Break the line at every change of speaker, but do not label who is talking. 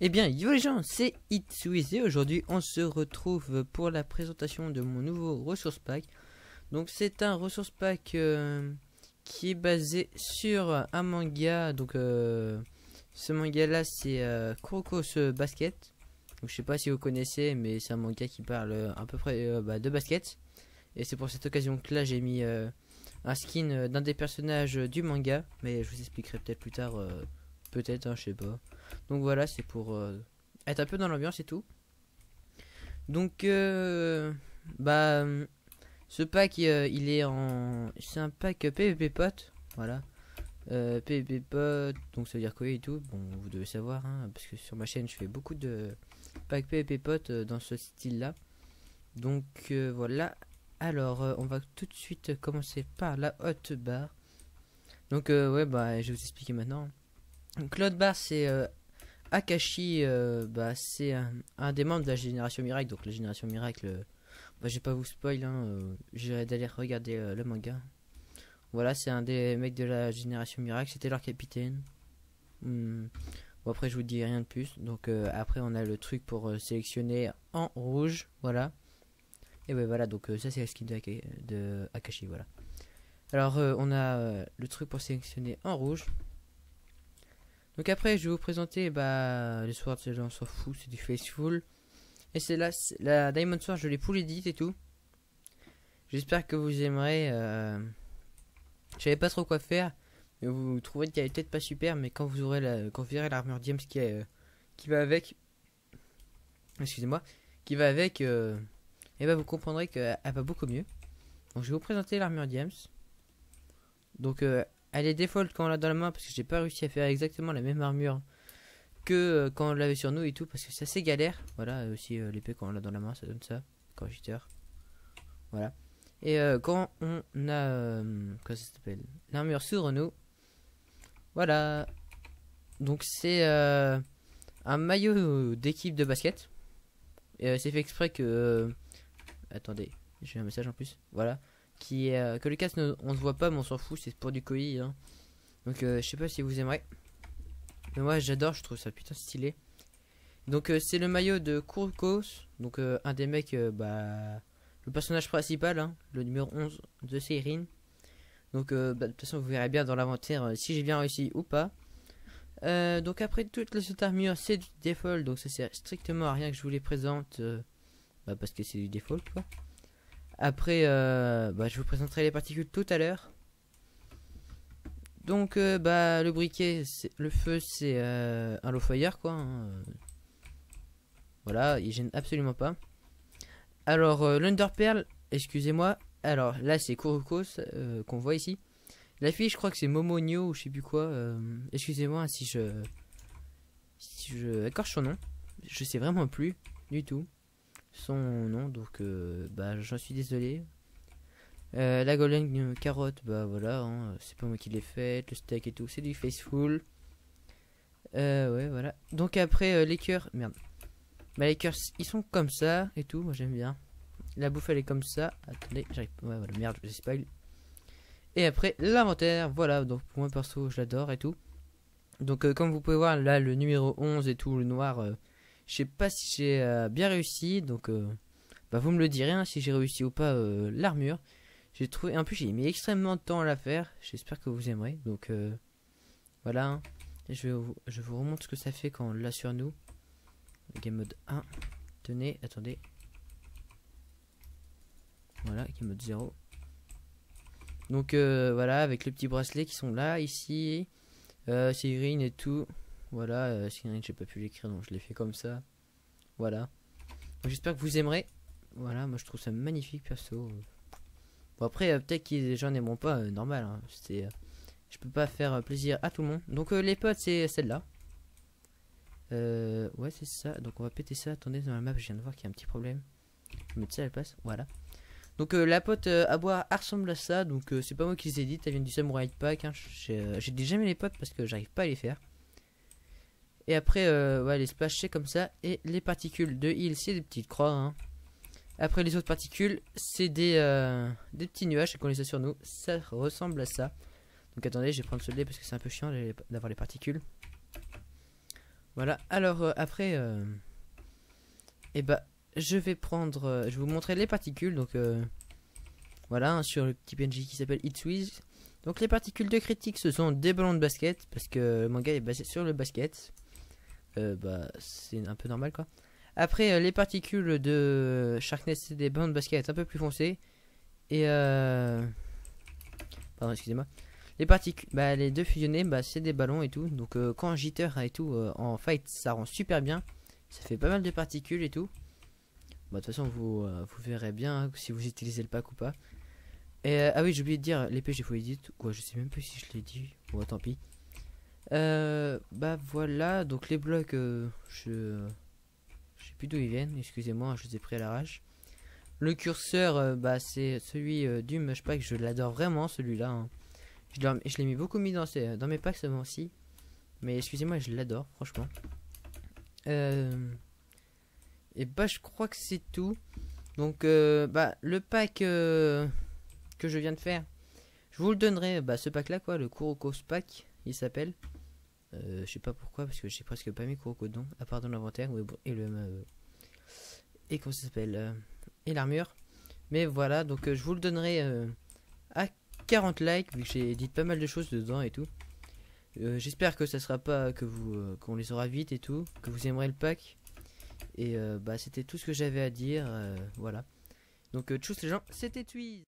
Eh bien, yo les gens, c'est Itsuiz et aujourd'hui on se retrouve pour la présentation de mon nouveau ressource pack. Donc c'est un ressource pack qui est basé sur un manga. Donc ce manga là c'est Kuroko's Basket. Donc je sais pas si vous connaissez, mais c'est un manga qui parle à peu près de basket. Et c'est pour cette occasion que là j'ai mis un skin d'un des personnages du manga. Mais je vous expliquerai peut-être plus tard. Peut-être, hein, je sais pas. Donc voilà, c'est pour être un peu dans l'ambiance et tout. Donc, ce pack, il est en... C'est un pack PvP pote. Voilà. PvP pote, donc ça veut dire quoi et tout. Bon, vous devez savoir, hein, parce que sur ma chaîne, je fais beaucoup de pack PvP pote dans ce style-là. Donc, voilà. Alors, on va tout de suite commencer par la hotbar. Donc, ouais, je vais vous expliquer maintenant. Donc l'hotbar c'est Akashi, c'est un des membres de la génération miracle. Donc la génération miracle, je vais pas vous spoil, hein, j'irai d'aller regarder le manga. Voilà, c'est un des mecs de la génération miracle, c'était leur capitaine. Bon, après je vous dis rien de plus. Donc après on a le truc pour sélectionner en rouge, voilà. Et ouais voilà, donc ça c'est la skin de Akashi, voilà. Alors on a le truc pour sélectionner en rouge. Donc après je vais vous présenter le sword, on s'en fout, c'est du Faithful. Et c'est là, la Diamond Sword, je l'ai full edit et tout. J'espère que vous aimerez. Je savais pas trop quoi faire, mais vous trouverez qu'elle est peut-être pas super, mais quand vous aurez quand vous verrez l'armure Diams qui va avec, excusez-moi, qui va avec, et vous comprendrez qu'elle va beaucoup mieux. Donc je vais vous présenter l'armure Diams. Donc elle est default quand on l'a dans la main parce que j'ai pas réussi à faire exactement la même armure que quand on l'avait sur nous et tout parce que c'est assez galère. Voilà, aussi l'épée quand on l'a dans la main ça donne ça, correcteur. Voilà. Et quand on a comment ça s'appelle, l'armure sur nous, voilà. Donc c'est un maillot d'équipe de basket. Et c'est fait exprès que attendez, j'ai un message en plus. Voilà. Qui est que le casque on ne voit pas mais on s'en fout, c'est pour du koi hein. Donc je sais pas si vous aimerez, mais moi j'adore, je trouve ça putain stylé. Donc c'est le maillot de Kuroko's, donc un des mecs, le personnage principal hein, le numéro 11 de Seirin. Donc de toute façon vous verrez bien dans l'inventaire si j'ai bien réussi ou pas. Donc après toutes les autres armures c'est du default, donc ça sert strictement à rien que je vous les présente parce que c'est du default quoi. Après, je vous présenterai les particules tout à l'heure. Donc, le briquet, le feu, c'est un low fire, quoi. Hein. Voilà, il gêne absolument pas. Alors, l'Underpearl, excusez-moi. Alors, là, c'est Kuroko's qu'on voit ici. La fille, je crois que c'est Momonio ou je sais plus quoi. Excusez-moi si je écorche son nom. Je sais vraiment plus du tout son nom, donc j'en suis désolé. La golden carotte, voilà, hein, c'est pas moi qui l'ai fait. Le steak et tout, c'est du Faithful. Ouais, voilà. Donc après, les cœurs, merde. Les cœurs, ils sont comme ça et tout, moi j'aime bien. La bouffe, elle est comme ça. Attendez, j'arrive. Ouais, voilà, merde, je spoil. Et après, l'inventaire, voilà, donc pour moi perso, je l'adore et tout. Donc, comme vous pouvez voir, là, le numéro 11 et tout, le noir. Je sais pas si j'ai bien réussi, donc vous me le direz hein, si j'ai réussi ou pas l'armure. J'ai trouvé, en plus j'ai mis extrêmement de temps à la faire. J'espère que vous aimerez. Donc voilà. Hein. Je vous remontre ce que ça fait quand on l'a sur nous. Game mode 1. Tenez, attendez. Voilà, game mode 0. Donc voilà, avec les petits bracelets qui sont là, ici. Seirin et tout. Voilà, Seirin, j'ai pas pu l'écrire donc je l'ai fait comme ça. Voilà. J'espère que vous aimerez. Voilà, moi je trouve ça magnifique perso. Bon après peut-être que les gens n'aimeront pas, normal. Hein. Je peux pas faire plaisir à tout le monde. Donc les potes c'est celle-là. Ouais c'est ça. Donc on va péter ça. Attendez dans la map je viens de voir qu'il y a un petit problème. Je vais mettre ça à la place. Voilà. Donc la pote à boire ressemble à ça. Donc c'est pas moi qui les édite. Elle vient du Samurai Pack. Hein. J'ai dit jamais les potes parce que j'arrive pas à les faire. Et après, les splash c'est comme ça. Et les particules de heal, c'est des petites croix. Hein. Après, les autres particules, c'est des petits nuages qu'on les a sur nous. Ça ressemble à ça. Donc attendez, je vais prendre ce lait parce que c'est un peu chiant d'avoir les particules. Voilà, alors après, et bah, je vais prendre, je vais vous montrer les particules, donc voilà, hein, sur le petit PNJ qui s'appelle Itswiz. Donc les particules de critique, ce sont des ballons de basket, parce que le manga est basé sur le basket. Bah, c'est un peu normal quoi. Après, les particules de Sharkness, c'est des ballons de basket un peu plus foncés. Et pardon, excusez-moi. Les particules, bah, les deux fusionnés, bah, c'est des ballons et tout. Donc quand Jitter et tout en fight, ça rend super bien. Ça fait pas mal de particules et tout. Bah, de toute façon, vous verrez bien hein, si vous utilisez le pack ou pas. Et ah oui, j'ai oublié de dire, l'épée j'ai fouillé dit. Quoi, je sais même plus si je l'ai dit. Bon, tant pis. Bah voilà, donc les blocs, je sais plus d'où ils viennent, excusez-moi, je les ai pris à l'arrache. Le curseur, bah c'est celui du Mush Pack, je l'adore vraiment celui-là. Hein. Je l'ai mis beaucoup mis dans mes packs seulement aussi. Mais excusez-moi, je l'adore, franchement. Et bah je crois que c'est tout. Donc bah le pack que je viens de faire, je vous le donnerai, bah ce pack là quoi, le Kurokos pack, il s'appelle. Je sais pas pourquoi, parce que j'ai presque pas mis Kuroko dedans, à part dans l'inventaire et le et comment ça s'appelle et l'armure. Mais voilà, donc je vous le donnerai à 40 likes, vu que j'ai dit pas mal de choses dedans et tout. J'espère que ça sera pas que vous qu'on les aura vite et tout, que vous aimerez le pack. Et bah c'était tout ce que j'avais à dire, voilà. Donc tchuss les gens, c'était Twiz.